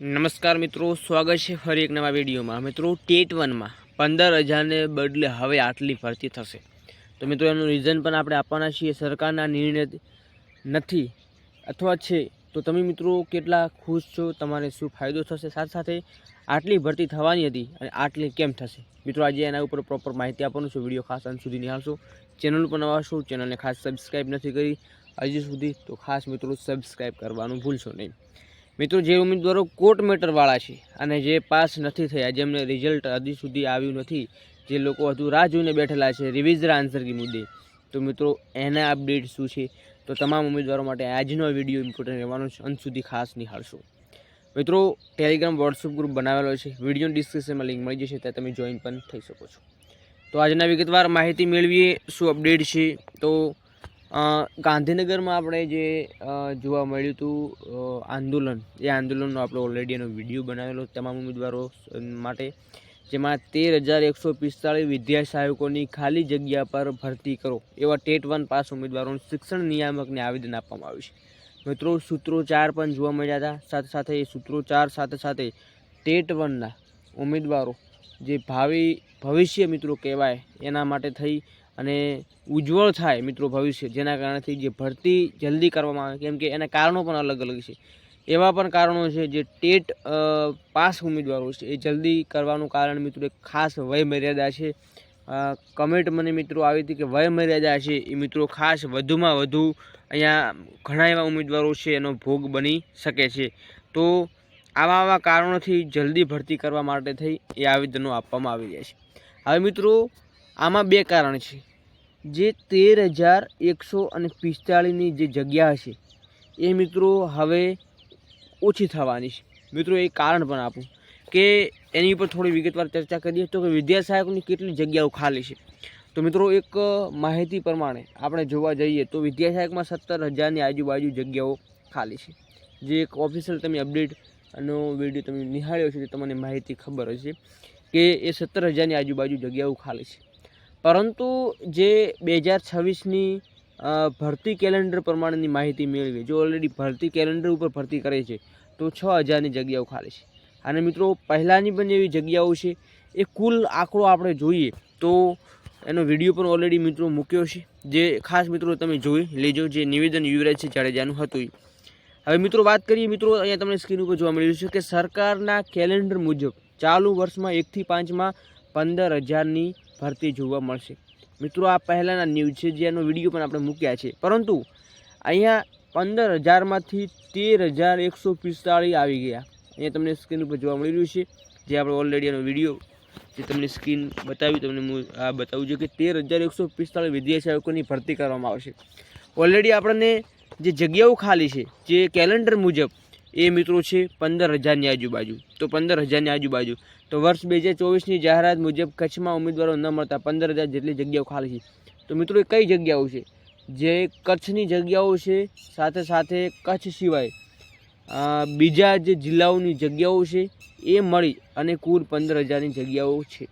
नमस्कार मित्रों, स्वागत है फरी एक नवा विडियो में। मित्रों, टेट 1 में 15,000 ने बदले हवे आटली भर्ती थशे। तो मित्रों, एनु रीजन पण आपणे आपवाना छीए। सरकारना निर्णय नथी अथवा छे तो तमे मित्रों केटला खुश छो, तमारे शुं फायदो थशे, साथ साथे आटली भर्ती थवानी हती अने आटली केम थशे। मित्रों, आज एना उपर प्रोपर माहिती आपवानो छुं। विडियो खास अंत सुधी निहाळशो। चेनल पर नवा छो, चेनलने खास सब्सक्राइब नथी करी हजी सुधी तो खास मित्रों सब्सक्राइब करवानुं भूलशो नहीं। मित्रों, जे उम्मीदवारों कोर्ट मेटरवाळा छे अने जे पास नथी थया, जेमने रिजल्ट हजी सुधी आव्युं नथी, जे लोको हजू राह जोईने बेठेला छे रिविजन आंसर की मुद्दे, तो मित्रों एना अपडेट शुं छे तो तमाम उम्मीदवारों माटे आजनो विडियो इम्पोर्टન્ટ रहेवानो छे। अंत सुधी खास निहाळशो। मित्रों, टेलिग्राम व्हाट्सएप ग्रुप बनावेलो छे, विडियो डिस्क्रिप्शन में लिंक मळी जशे, त्यां तमे जॉइन पण थई शको छो। तो आजना विगतवार माहिती मेळवीए शुं अपडेट छे। तो गांधीनगर में आपणे जे जोवा मळ्युं हतुं आंदोलन, ए आंदोलननो आपणे ऑलरेडी एनो विडियो बनावेलो तमाम उम्मीदवारों माटे, जेमां 13,145 विद्या सहायकोनी खाली जग्या पर भर्ती करो एवा टेट 1 पास उम्मीदवारों शिक्षण नियामकने आवेदन आपवामां आव्युं छे। मित्रों, सूत्रोच्चार पण जोवा मळ्या हता। साथे साथे सूत्रोच्चार साथे साथे टेट 1 ना उम्मीदवारों जे भविष्य मित्रों कहेवाय एना माटे थई अने उज्ज्वल थाय मित्रों भविष्य, जेना कारणथी जे भर्ती जल्दी करवामां आवे, केम के एना कारणों पण अलग अलग छे। एवा पण कारणों छे जे टेट पास उम्मीदवारों छे ए जल्दी करवानुं कारण मित्रों एक खास वय मर्यादा छे। कमेंट मने मित्रों आवी हती के वय मर्यादा छे ए मित्रों खास वधुमां वधु अहींया घणा एवा उम्मीदवारों छे एनो भोग बनी शके छे। तो आवा कारणोथी जल्दी भर्ती करवा माटे थई ए आवेदनो आपवामां आवी रह्या छे। हवे मित्रों आमां बे कारण छे। जे 13,145 ની જે જગ્યા હશે એ મિત્રો હવે ઓછી થવાની છે। મિત્રો એ કારણ પણ આપું કે એની ઉપર થોડી વિગતવાર ચર્ચા કરીએ તો કે વિદ્યા સહાયકની કેટલી જગ્યાઓ ખાલી છે। તો મિત્રો એક માહિતી પ્રમાણે આપણે જોવા જઈએ તો વિદ્યા સહાયકમાં 17,000ની આજુબાજુ જગ્યાઓ ખાલી છે। જે એક ઓફિશિયલ તમે અપડેટનો વિડીયો તમે નિહાળ્યો છે તો તમને માહિતી ખબર હશે કે એ 17,000ની આજુબાજુ જગ્યાઓ ખાલી છે। परंतु जे 2026 भर्ती कैलेंडर प्रमाणे माहिती मेळवी, जो ऑलरेडी भर्ती कैलेंडर पर भर्ती करे छे तो 6,000 जग्याओ खाली छे। अने मित्रों पहलानी पण एवी जग्याओ छे, ए कुल आंकड़ो आपणे जोईए तो एनो विडियो पण ऑलरेडी मित्रों मूक्यो छे, जे खास मित्रों तमे जोई लेजो, जे निवेदन युवराजसिंह जाडेजानुं हतुं। हवे मित्रों बात करीए, मित्रों अहींया तमने स्क्रीन पर जोवा मळी रह्युं छे के सरकारना कैलेंडर मुजब चालू वर्ष में 1 થી 5 में 15,000 भर्ती जोवा मळशे। मित्रों आ पहलाना न्यूज छे, जेनो विडियो पण आपणे मूक्या छे, परंतु अहींया 15,000 मांथी 13,145 आवी गया। अहींया तमने स्क्रीन पर जोवा मळी रह्युं छे, जे आपणे ऑलरेडी एनो विडियो जे तमने स्क्रीन बताव्युं, तमने आ बताव्युं छे के 13,145 विद्या सहायकोनी भर्ती करवामां आवशे। ऑलरेडी आपणे जे जग्याओ खाली छे जे कैलेंडर मुजब ए मित्रों छे 15,000 आजुबाजू। तो 15,000 आजुबाजू तो वर्ष 2024 जाहरात मुजब कच्छ में उम्मीदवारों न मळता 15,000 जेटली जग्याओ खाली छे। तो मित्रों कई जग्याओ छे जे कच्छनी जग्याओ छे, साथे साथे कच्छ सिवाय बीजा जे जिल्लाओनी जग्याओ छे ए मळी अने कुल 15,000 जग्याओ छे।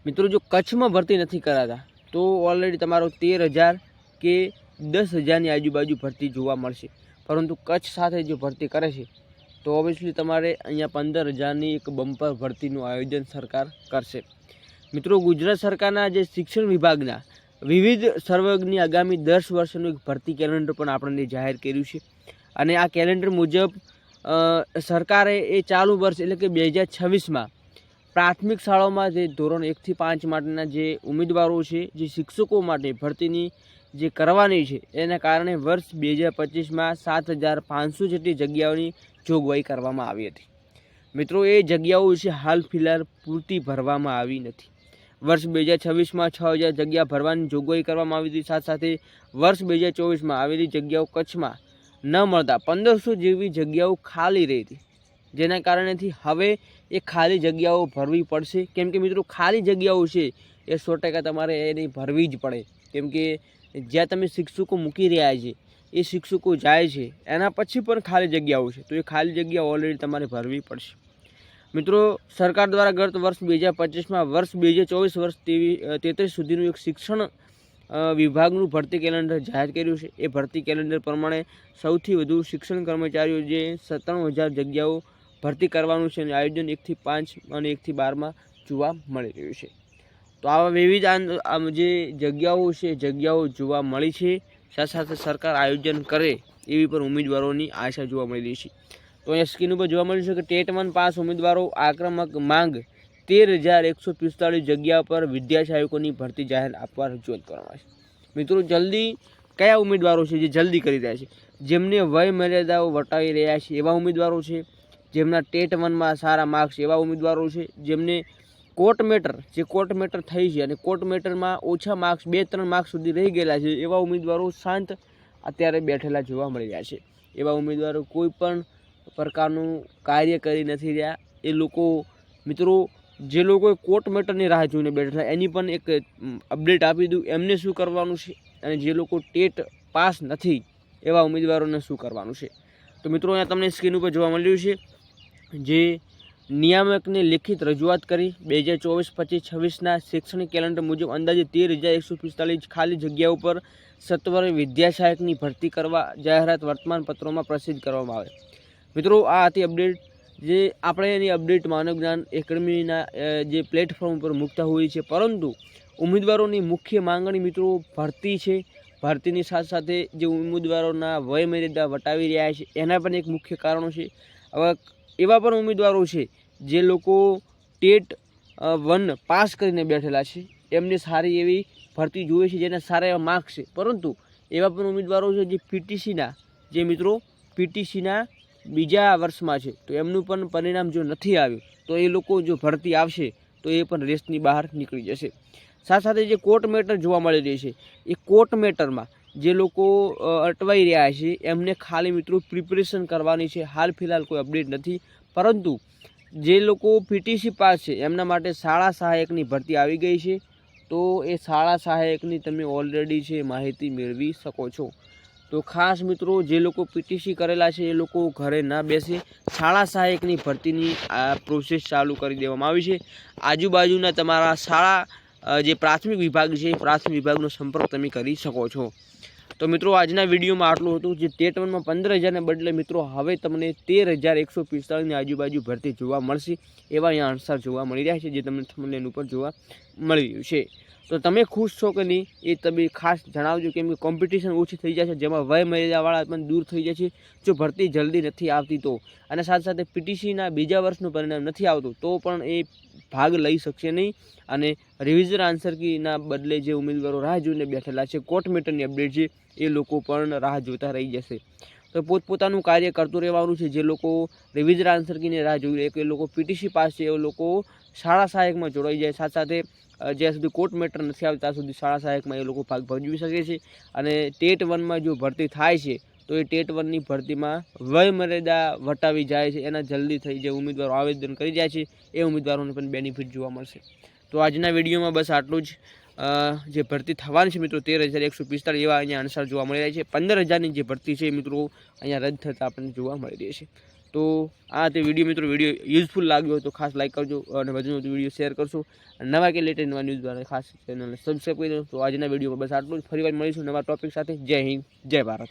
मित्रों जो कच्छ में भर्ती नहीं कराता तो ऑलरेडी तमारो 13,000 के 10,000 आजुबाजू भर्ती जोवा मळशे, परंतु कच्छ साथे जो भर्ती करे छे तो ऑब्वियसली तमारे अहींया 15,000 एक बम्पर भर्तीनुं आयोजन सरकार करशे। मित्रों गुजरात सरकारना जे शिक्षण विभागना विविध सर्वज्ञ आगामी 10 वर्षनुं एक भर्ती कैलेंडर पण आपणे जाहेर कर्युं छे। अने आ कैलेंडर मुजब सरकारे ए चालू वर्ष एटले के 2026 में प्राथमिक शाळाओमां जे धोरण 1 થી 5 माटेना जे उम्मीदवारों छे, जे शिक्षकों माटे भर्तीनी जे करवानी छे एना कारणे वर्ष 2025 में 7,500 जेटली जग्याओनी जोगवाई करवामां आवी हती। मित्रों ए जग्याओ छे हाल फिलहाल पूरती भरवामां आवी नथी। वर्ष 2026 में 6,000 जग्या भरवानी जोगवाई करवामां आवी हती। साथ साथे वर्ष 2024 में आवेली जग्याओ कच्छ में न मळता 1,500 जेवी जग्याओ खाली रही हती, जेना कारणेथी हवे ए खाली जग्याओ भरवी पड़शे। केम के मित्रों खाली जग्याओ छे ए 100% तमारे एनी भरवी ज पड़े, केम के ज्यां तमे शिक्षको मूकी रह्या छे ए शिक्षको जाय छे एना पछी पण खाली जग्याओ छे, तो ए खाली जग्या ऑलरेडी तमारे भरवी पड़शे। मित्रों सरकार द्वारा गत वर्ष 2025 में वर्ष 2024 वर्ष 33 सुधीनुं एक शिक्षण विभागनुं भर्ती कैलेंडर जाहिर कर्युं छे। ए भर्ती कैलेंडर प्रमाणे सौथी वधु शिक्षण कर्मचारीओ जे 97,000 जग्याओ ભરતી કરવાનું છે અને આયોજન 1 થી 5 અને 1 થી 12માં જોવા મળી રહ્યું છે। તો આવા વિવિધ જે જગ્યાઓ છે જગ્યાઓ જોવા મળી છે, સાથે સાથે સરકાર આયોજન કરે એવી પણ ઉમેદવારોની આશા જોવા મળી રહી છે। તો અહીંયા સ્ક્રીન ઉપર જોવા મળ્યું છે કે ટેટ 1 પાસ ઉમેદવારો આક્રમક માંગ 13,145 જગ્યા પર વિદ્યા સહાયકોની ભરતી જાહેર આપવા રજૂઆત કરવામાં આવી છે। મિત્રો જલ્દી કયા ઉમેદવારો છે જે જલ્દી કરી રહ્યા છે? જેમને વય મર્યાદાઓ વટાવી રહ્યા છે એવા ઉમેદવારો છે, જેમના ટેટ 1માં સારા માર્ક્સ એવા ઉમેદવારો છે, જેમને કોર્ટ મેટર થઈ છે અને કોર્ટ મેટરમાં ઓછા માર્ક્સ 2-3 માર્ક્સ સુધી રહી ગયેલા છે એવા ઉમેદવારો શાંત અત્યારે બેઠેલા જોવા મળી રહ્યા છે। એવા ઉમેદવારો કોઈ પણ પ્રકારનું કાર્ય કરી નથી રહ્યા। એ લોકો મિત્રો જે લોકોએ કોર્ટ મેટરની રાહ જોઈને બેઠેલા એની પણ એક અપડેટ આપી દઉં એમને શું કરવાનું છે અને જે લોકો ટેટ પાસ નથી એવા ઉમેદવારોને શું કરવાનું છે। તો મિત્રો અહીંયા તમને સ્ક્રીન ઉપર જોવા મળ્યું છે જે નિયામકને લિખિત રજૂઆત કરી 2024-25-26ના શૈક્ષણિક કેલેન્ડર મુજબ અંદાજે 13,145 ખાલી જગ્યાઓ પર સત્વરે વિદ્યા સહાયકની ભરતી કરવા જાહેરાત વર્તમાન પત્રોમાં પ્રસિદ્ધ કરવામાં આવે। મિત્રો આ હતી અપડેટ જે આપણે એની અપડેટ માનવ જ્ઞાન એકેડમીના જે પ્લેટફોર્મ પર મૂકતા હોઈએ છીએ, પરંતુ ઉમેદવારોની મુખ્ય માંગણી મિત્રો ભરતી છે। ભરતીની સાથે સાથે જે ઉમેદવારોના વય મર્યાદા વટાવી રહ્યા છે એના પણ એક મુખ્ય કારણો છે। હવે એવા પણ ઉમેદવારો છે જે લોકો ટેટ 1 પાસ કરીને બેઠેલા છે, એમને સારી એવી ભરતી જોઈએ છે, જેના સારા એવા માર્ક્સ છે, પરંતુ એવા પણ ઉમેદવારો છે જે પીટીસીના બીજા વર્ષમાં છે, તો એમનું પણ પરિણામ જો નથી આવ્યું તો એ લોકો જો ભરતી આવશે તો એ પણ રેસની બહાર નીકળી જશે। સાથે સાથે જે કોર્ટ મેટર જોવા મળી રહી છે એ કોર્ટ મેટરમાં જે લોકો અટવાઈ રહ્યા છે એમને ખાલી મિત્રો પ્રિપેરેશન કરવાની છે। હાલ ફિલહાલ કોઈ અપડેટ નથી, પરંતુ જે લોકો પીટીસી પાસ છે એમના માટે શાળા સહાયકની ભરતી આવી ગઈ છે। તો એ શાળા સહાયકની તમે ઓલરેડી છે માહિતી મેળવી શકો છો। તો ખાસ મિત્રો જે લોકો પીટીસી કરેલા છે એ લોકો ઘરે ના બેસે, શાળા સહાયકની ભરતીની આ પ્રોસેસ ચાલુ કરી દેવામાં આવી છે। આજુબાજુના તમારા શાળા જે પ્રાથમિક વિભાગ છે પ્રાથમિક વિભાગનો સંપર્ક તમે કરી શકો છો। તો મિત્રો આજના વિડીયોમાં આટલું હતું। જે ટેટ 1માં 15,000ને બદલે મિત્રો હવે તમને 13,145ની આજુબાજુ ભરતી જોવા મળશે એવા અહીંયા આન્સર જોવા મળી રહ્યા છે, જે તમને થંબનેલ ઉપર જોવા મળી રહ્યું છે। તો તમે ખુશ છો કે નહીં એ તમે ખાસ જણાવજો, કેમ કે કોમ્પિટિશન ઓછી થઈ જશે, જેમાં વય મર્યાદાવાળા પણ દૂર થઈ જશે જો ભરતી જલ્દી નથી આવતી તો। અને સાથે સાથે પીટીસીના બીજા વર્ષનું પરિણામ નથી આવતું તો પણ એ ભાગ લઈ શકશે નહીં, અને રિવિઝન આન્સર કીના બદલે જે ઉમેદવારો રાહ જોઈને બેઠેલા છે કોર્ટ મેટરની અપડેટ છે એ લોકો પણ રાહ જોતા રહી જશે। તો પોતપોતાનું કાર્ય કરતું રહેવાનું છે। જે લોકો રિવિઝન આન્સર કીને રાહ જોઈ રહે, કે લોકો પીટીસી પાસ છે એ લોકો શાળા સહાયકમાં જોડાઈ જાય, સાથે સાથે જ્યાં સુધી કોર્ટ મેટર નથી આવતા ત્યાં સુધી શાળા સહાયકમાં એ લોકો ભાગ ભજવી શકે છે। અને ટેટ 1માં જો ભરતી થાય છે તો એ ટેટ 1ની ભરતીમાં વય મર્યાદા વટાવી જાય છે, એના જલ્દી થઈ જે ઉમેદવારો આવેદન કરી જાય છે એ ઉમેદવારોને પણ બેનિફિટ જોવા મળશે। તો આજના વિડીયોમાં બસ આટલું જ। જે ભરતી થવાની છે મિત્રો 13,145 એવા અહીંયા આન્સર જોવા મળી રહ્યા છે। 15,000ની જે ભરતી છે મિત્રો અહીંયા રદ થતાં આપણને જોવા મળી રહી છે। તો આ તે વિડીયો યુઝફુલ લાગ્યો હોય તો ખાસ લાઈક કરજો અને વધુ વધુ વિડીયો શેર કરશો। નવા કે લેટેસ્ટ નવા ન્યૂઝ દ્વારા ખાસ ચેનલને સબસ્ક્રાઈબ કરી દો। તો આજના વિડીયોમાં બસ આટલું જ। ફરીવાર મળીશું નવા ટોપિક સાથે। જય હિન્દ, જય ભારત।